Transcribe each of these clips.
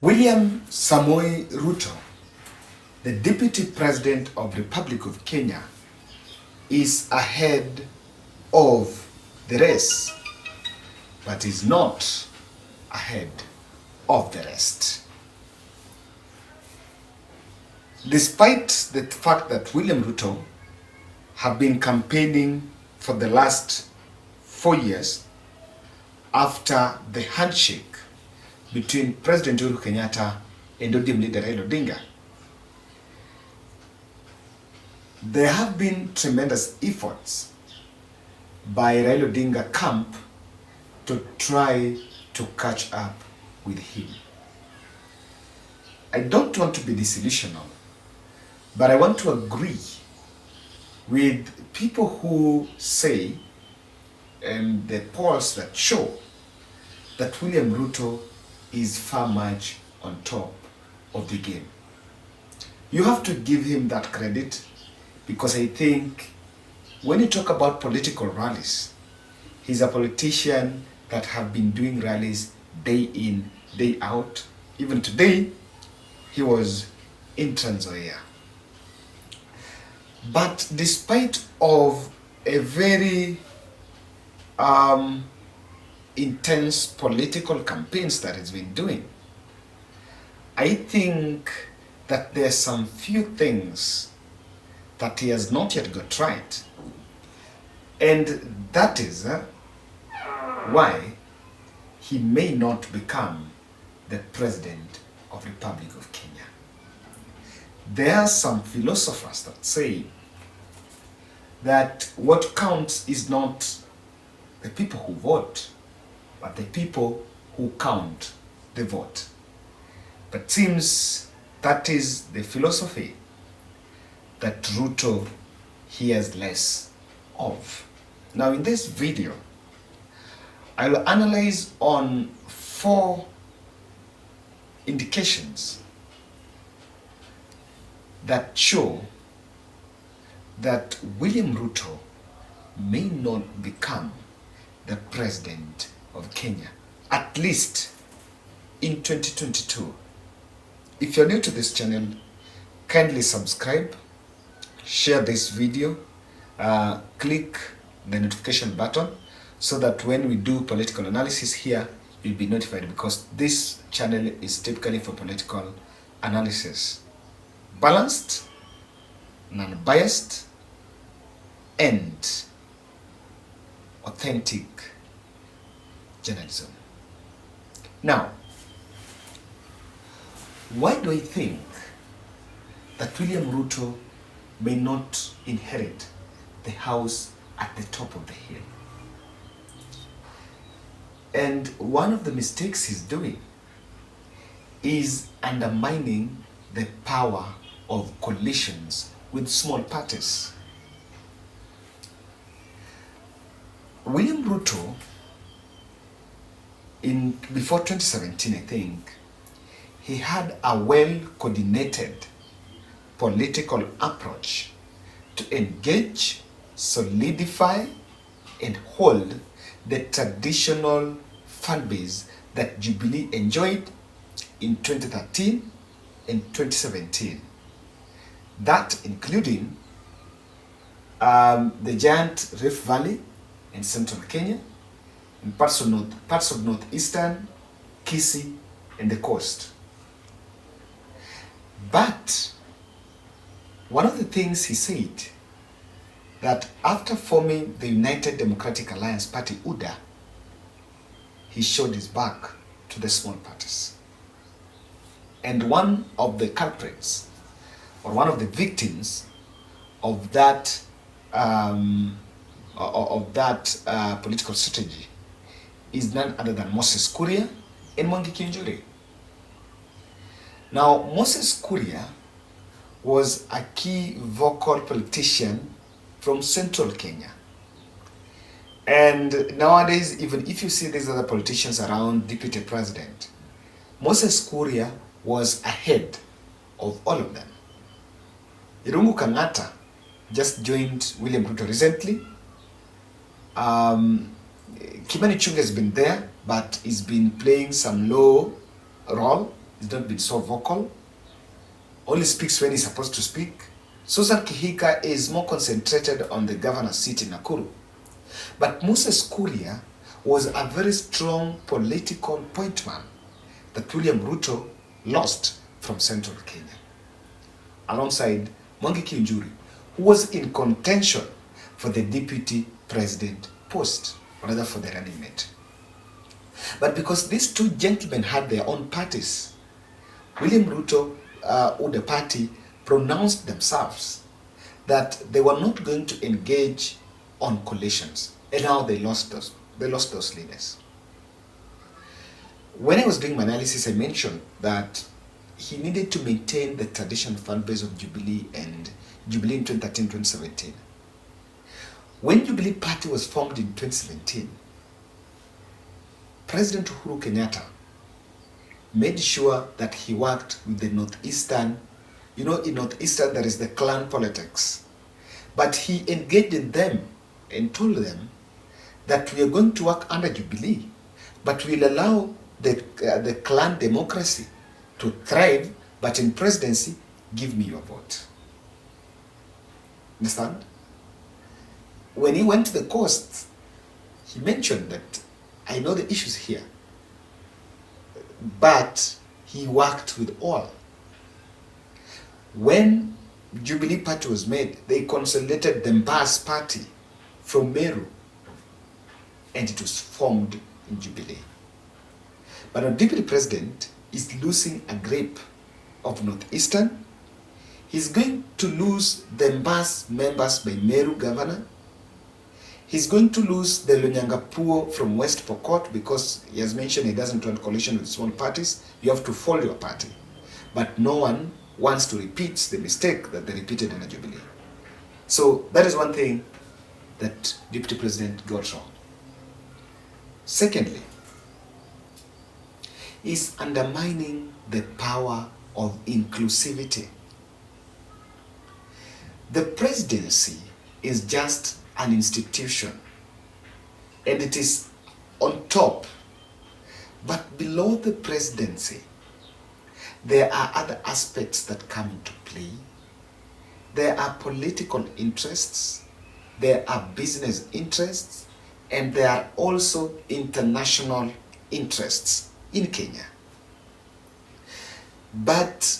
William Samoei Ruto, the Deputy President of the Republic of Kenya, is ahead of the race, but is not ahead of the rest. Despite the fact that William Ruto have been campaigning for the last 4 years after the handshake between President Uhuru Kenyatta and ODM leader Raila Odinga, there have been tremendous efforts by Raila Odinga camp to try to catch up with him. I don't want to be disillusional, but I want to agree with people who say, and the polls that show, that William Ruto is far much on top of the game. You have to give him that credit, because I think when you talk about political rallies, he's a politician that have been doing rallies day in, day out. Even today, he was in Trans Nzoia. But despite of a very intense political campaigns that he's been doing, I think that there's some few things that he has not yet got right. And that is why he may not become the President of the Republic of Kenya. There are some philosophers that say that what counts is not the people who vote, but the people who count the vote. But seems that is the philosophy that Ruto hears less of. Now in this video, I'll analyze on 4 indications that show that William Ruto may not become the President of Kenya, at least in 2022. If you're new to this channel, kindly subscribe, share this video, click the notification button so that when we do political analysis here, you'll be notified, because this channel is typically for political analysis. Balanced, non-biased, and authentic journalism. Now, why do I think that William Ruto may not inherit the house at the top of the hill? And one of the mistakes he's doing is undermining the power of coalitions with small parties. William Ruto, before 2017, I think, he had a well-coordinated political approach to engage, solidify, and hold the traditional fan base that Jubilee enjoyed in 2013 and 2017. That including the giant Rift Valley in central Kenya, in parts of northeastern, Kisii, and the coast. But one of the things he said, that after forming the United Democratic Alliance Party, UDA, he showed his back to the small parties. And one of the culprits, or one of the victims of that political strategy, is none other than Moses Kuria and Mwangi Kiunjuri. Now, Moses Kuria was a key vocal politician from central Kenya. And nowadays, even if you see these other politicians around deputy president, Moses Kuria was ahead of all of them. Irungu Kang'ata just joined William Ruto recently. Kimani Ichung'wah has been there, but he's been playing some low role He's not been so vocal. Only speaks when he's supposed to speak. Susan Kihika is more concentrated on the governor's seat in Nakuru. But Moses Kuria was a very strong political point man that William Ruto lost from central Kenya, alongside Mwangi Kiunjuri, who was in contention for the deputy president post, or rather for the running mate. But because these two gentlemen had their own parties, William Ruto or the party pronounced themselves that they were not going to engage on coalitions, and now they lost those leaders. When I was doing my analysis, I mentioned that he needed to maintain the traditional fan base of Jubilee and Jubilee in 2013-2017. When Jubilee Party was formed in 2017, President Uhuru Kenyatta made sure that he worked with the Northeastern. You know, in Northeastern there is the clan politics. But he engaged in them and told them that we are going to work under Jubilee, but we'll allow the clan democracy to thrive, but in presidency, give me your vote. Understand? When he went to the coast, he mentioned that I know the issues here, but he worked with all. When Jubilee Party was made, they consolidated the Mbas Party from Meru, and it was formed in Jubilee. But our deputy president is losing a grip of Northeastern. He's going to lose the Mbas members by Meru governor. He's going to lose the Lonyangapuo from West Pokot because he has mentioned he doesn't want coalition with small parties. You have to follow your party. But no one wants to repeat the mistake that they repeated in a Jubilee. So that is one thing that Deputy President got wrong. Secondly, is undermining the power of inclusivity. The presidency is just an institution, and it is on top. But below the presidency, there are other aspects that come into play. There are political interests, there are business interests, and there are also international interests in Kenya. But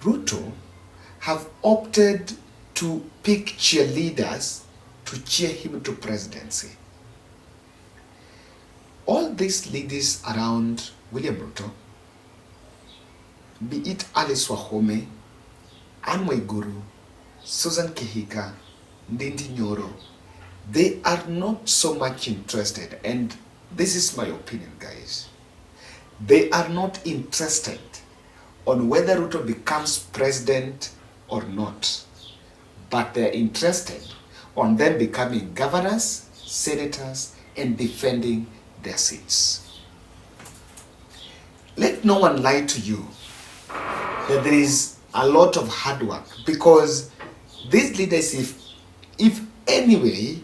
Ruto have opted to pick cheerleaders to cheer him to presidency. All these ladies around William Ruto, be it Alice Wahome, Anne Waiguru, Susan Kihika, Ndindi Nyoro, they are not so much interested, and this is my opinion, guys. They are not interested on whether Ruto becomes president or not, but they're interested on them becoming governors, senators, and defending their seats. Let no one lie to you that there is a lot of hard work, because these leaders, if anyway,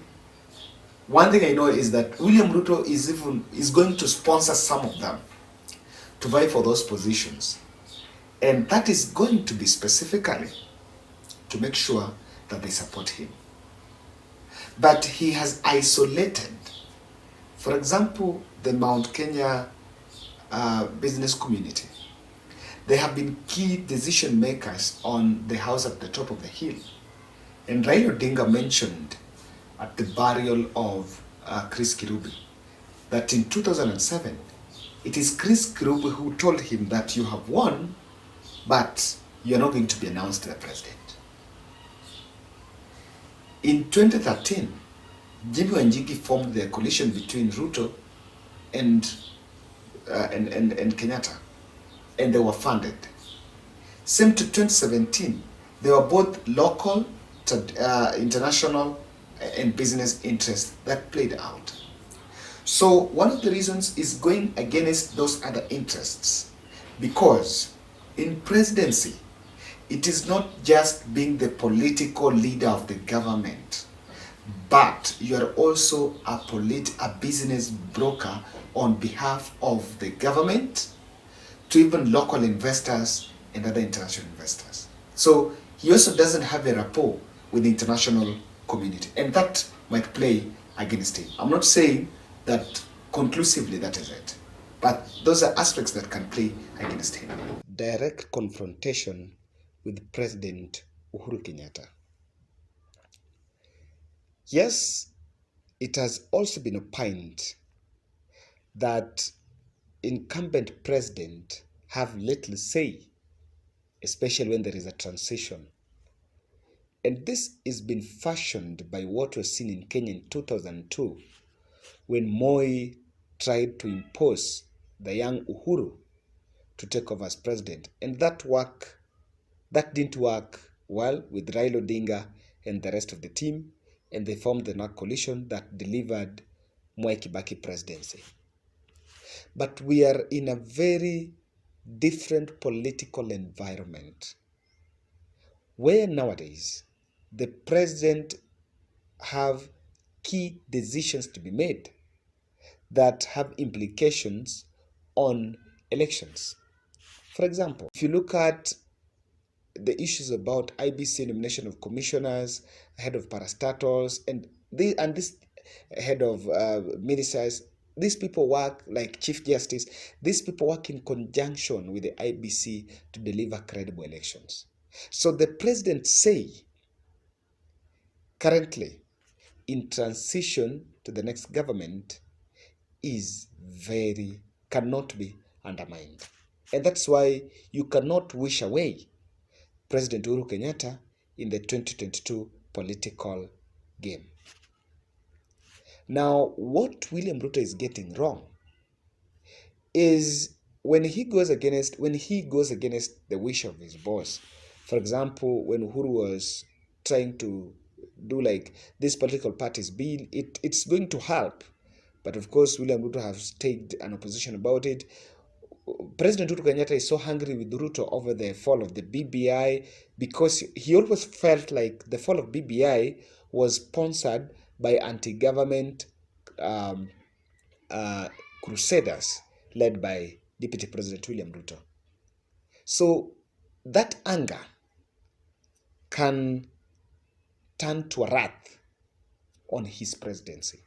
one thing I know is that William Ruto is going to sponsor some of them to vie for those positions. And that is going to be specifically to make sure that they support him. But he has isolated, for example, the Mount Kenya business community. They have been key decision makers on the house at the top of the hill. And Raila Odinga mentioned at the burial of Chris Kirubi that in 2007, it is Chris Kirubi who told him that you have won, but you're not going to be announced to the president. In 2013, Jimmy Wanjigi formed the coalition between Ruto and Kenyatta, and they were funded. Same to 2017, they were both local, international, and business interests that played out. So one of the reasons is going against those other interests, because in presidency, it is not just being the political leader of the government, but you are also a business broker on behalf of the government to even local investors and other international investors. So he also doesn't have a rapport with the international community, and that might play against him. I'm not saying that conclusively that is it, but those are aspects that can play against him. Direct confrontation with President Uhuru Kenyatta. Yes, it has also been opined that incumbent president have little say, especially when there is a transition. And this is been fashioned by what was seen in Kenya in 2002, when Moi tried to impose the young Uhuru to take over as president. And that didn't work well with Raila Odinga and the rest of the team, and they formed the NARC coalition that delivered Mwai Kibaki presidency. But we are in a very different political environment where nowadays the president have key decisions to be made that have implications on elections. For example, if you look at the issues about IBC nomination of commissioners, head of parastatals, and this head of ministers, these people work like Chief Justice. These people work in conjunction with the IBC to deliver credible elections. So the president say currently in transition to the next government cannot be undermined. And that's why you cannot wish away President Uhuru Kenyatta in the 2022 political game. Now, what William Ruto is getting wrong is when he goes against the wish of his boss. For example, when Uhuru was trying to do like this political parties bill, it's going to help. But of course, William Ruto has taken an opposition about it. President Uhuru Kenyatta is so hungry with Ruto over the fall of the BBI because he always felt like the fall of BBI was sponsored by anti-government crusaders led by Deputy President William Ruto. So that anger can turn to a wrath on his presidency.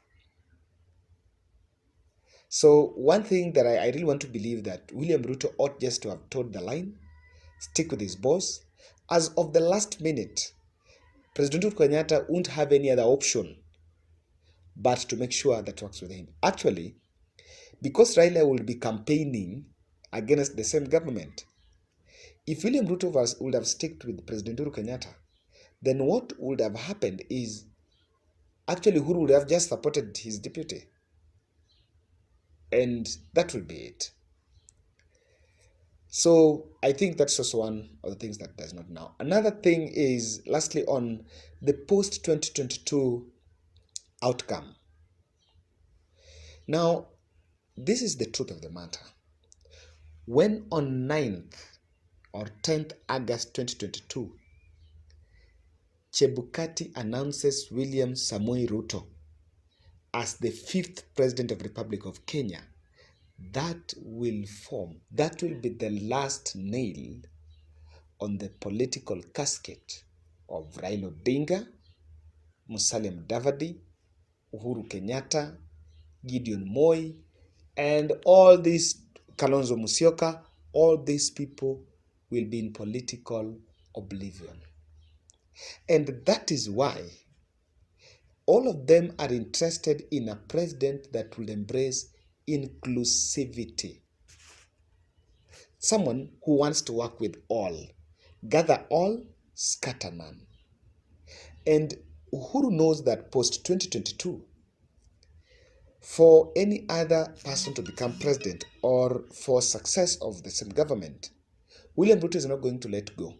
So one thing that I really want to believe that William Ruto ought just to have toed the line, stick with his boss. As of the last minute, President Uhuru Kenyatta won't have any other option but to make sure that works with him. Actually, because Raila will be campaigning against the same government, if William Ruto would have stuck with President Uhuru Kenyatta, then what would have happened is actually Uhuru would have just supported his deputy. And that will be it. So I think that's also one of the things that does not now. Another thing is, lastly, on the post-2022 outcome. Now, this is the truth of the matter. When on 9th or 10th August 2022, Chebukati announces William Samoei Ruto as the 5th President of the Republic of Kenya, that will be the last nail on the political casket of Raila Odinga, Musalia Mudavadi, Uhuru Kenyatta, Gideon Moi, and all these, Kalonzo Musyoka, all these people will be in political oblivion. And that is why all of them are interested in a president that will embrace inclusivity. Someone who wants to work with all. Gather all, scatter none. And Uhuru knows that post-2022, for any other person to become president or for success of the same government, William Ruto is not going to let go.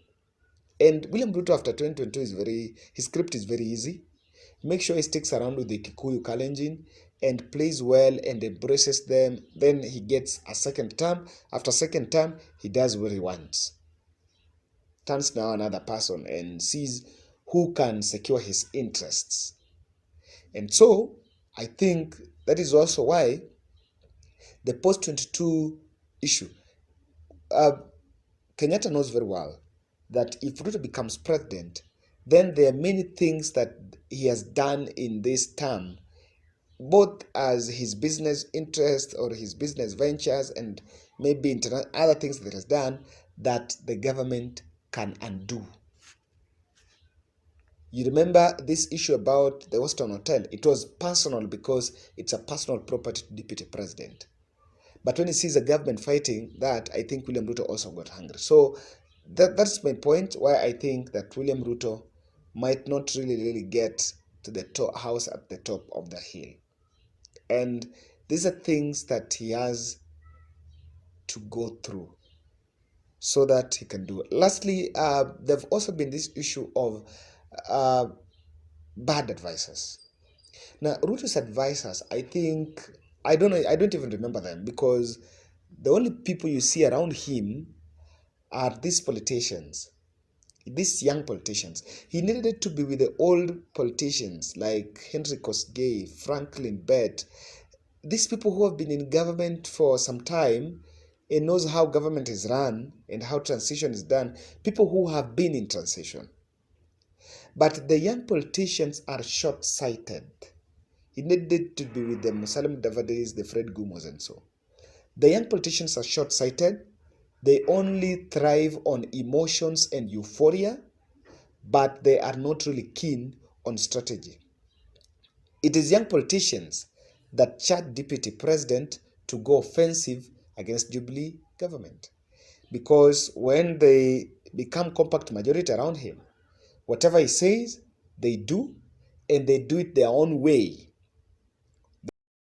And William Ruto after 2022 his script is very easy. Make sure he sticks around with the Kikuyu Kalenjin and plays well and embraces them. Then he gets a second term. After second term, he does what he wants. Turns now another person and sees who can secure his interests. And so, I think that is also why the post-22 issue, Kenyatta knows very well that if Ruto becomes president, then there are many things that he has done in this term, both as his business interest or his business ventures and maybe other things that he has done, that the government can undo. You remember this issue about the Western Hotel? It was personal because it's a personal property to deputy president. But when he sees the government fighting that, I think William Ruto also got hungry. So that's my point, why I think that William Ruto might not really get to the house at the top of the hill. And these are things that he has to go through so that he can do it. Lastly, there've also been this issue of bad advisors. Now, Ruto's advisors, I think, I don't know, I don't even remember them, because the only people you see around him are these politicians, these young politicians. He needed to be with the old politicians like Henry Kosgei, Franklin Bett, these people who have been in government for some time and knows how government is run and how transition is done, people who have been in transition. But the young politicians are short-sighted. He needed to be with the Musalim Davadis, the Fred Gumos, and so. The young politicians are short-sighted. They only thrive on emotions and euphoria, but they are not really keen on strategy. It is young politicians that charge deputy president to go offensive against Jubilee government. Because when they become compact majority around him, whatever he says, they do, and they do it their own way.